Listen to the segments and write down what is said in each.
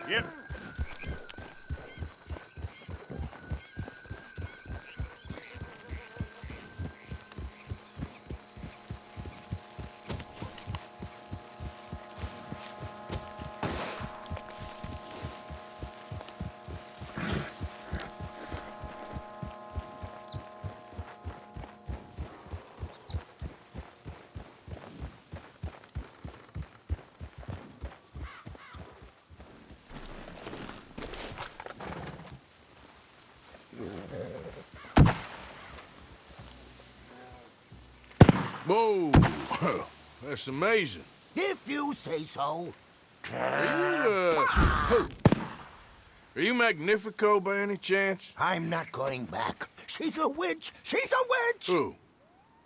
Yep. Whoa! That's amazing. If you say so. Are you Magnifico by any chance? I'm not going back. She's a witch! She's a witch! Who?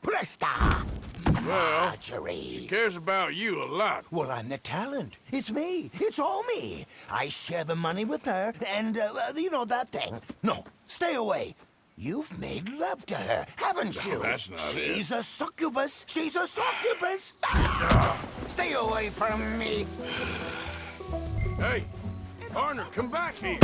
Presta! Well, Marjorie. she cares about you a lot. Well, I'm the talent. It's me. It's all me. I share the money with her, and, you know, that thing. No, stay away. You've made love to her, haven't you? No, that's not it. She's a succubus. She's a succubus. Stay away from me. Hey, partner, come back here.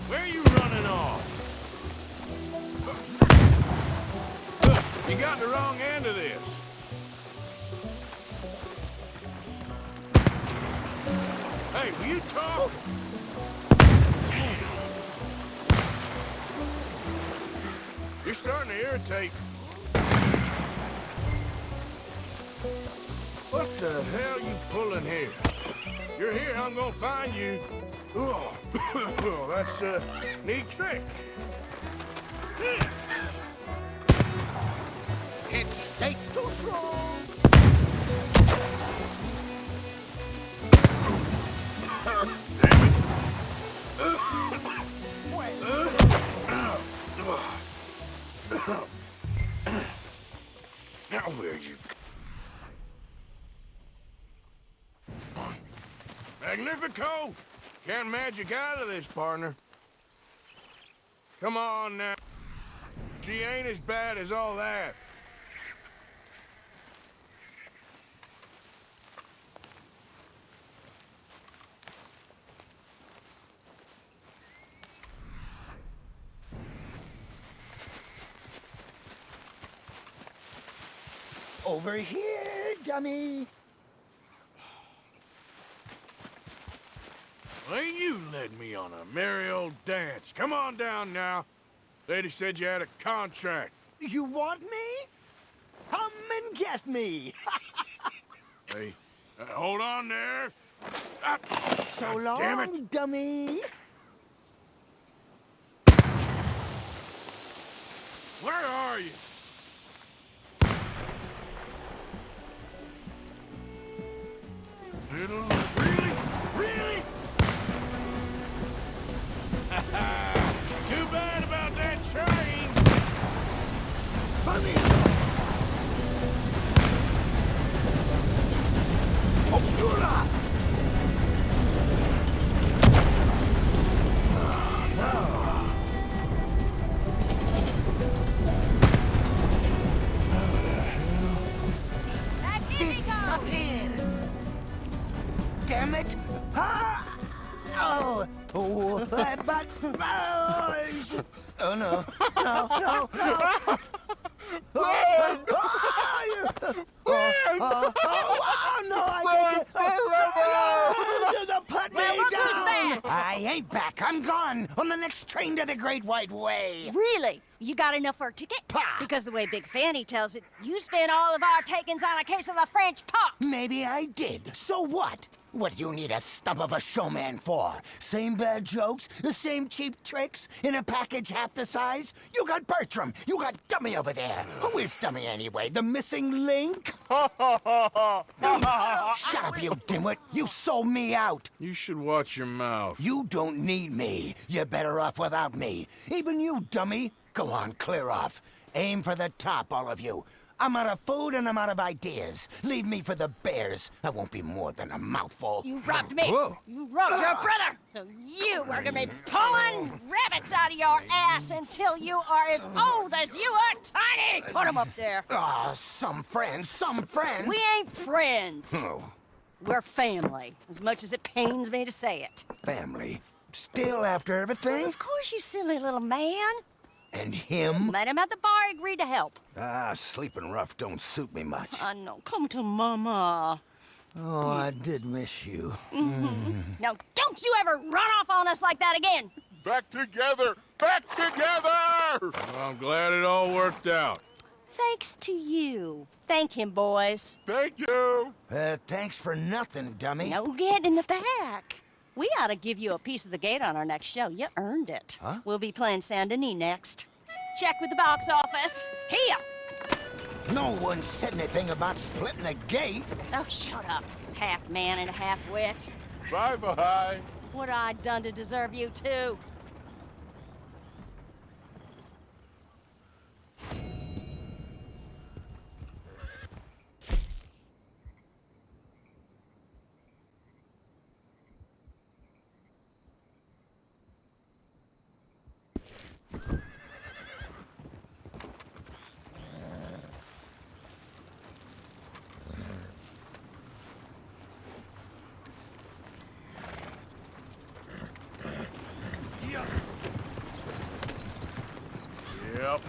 Where are you running off? Look, you got the wrong end of this. Hey, will you talk? Damn. You're starting to irritate. What the hell you pulling here? You're here, I'm gonna find you. Oh, that's a neat trick. It's stake too strong. Now where'd you... Magnifico! Can't magic out of this, partner. Come on now. She ain't as bad as all that. Over here, dummy. Well, you led me on a merry old dance. Come on down now. Lady said you had a contract. You want me? Come and get me. Hey, hold on there. So God long, damn it. dummy. Where are you? Little, really? Really? Too bad about that train. Obscura! Disappear! Damn it! Ah! Oh, but oh no, no, no, no! No, I can't. Put me down! I ain't back. I'm gone on the next train to the Great White Way. Really? You got enough for a ticket? Pah! Because the way Big Fanny tells it, you spent all of our takings on a case of the French pox. Maybe I did. So what? What do you need a stump of a showman for? Same bad jokes? The same cheap tricks? In a package half the size? You got Bertram. You got Dummy over there. Who is Dummy anyway? The missing link? Shut up, you dimwit. You sold me out. You should watch your mouth. You don't need me. You're better off without me. Even you, Dummy. Go on, clear off. Aim for the top, all of you. I'm out of food and I'm out of ideas. Leave me for the bears. I won't be more than a mouthful. You robbed me. Whoa. You robbed your brother. So you are gonna be pulling rabbits out of your ass until you are as old as you are tiny. Put them up there. Ah, some friends, some friends. We ain't friends. Oh, We're family, as much as it pains me to say it. family. Still after everything? Of course, you silly little man. And him? Met him at the bar, agreed to help. Ah, sleeping rough don't suit me much. I know. Come to Mama. Oh, I did miss you. Now, don't you ever run off on us like that again. Back together! Back together! Well, I'm glad it all worked out. Thanks to you. Thank him, boys. Thank you! Thanks for nothing, dummy. No get in the back. We ought to give you a piece of the gate on our next show. You earned it. Huh? We'll be playing Saint Denis next. Check with the box office. Here! No one said anything about splitting the gate. Oh, shut up. Half man and half wit. Bye-bye! What I done to deserve you, too? Yep.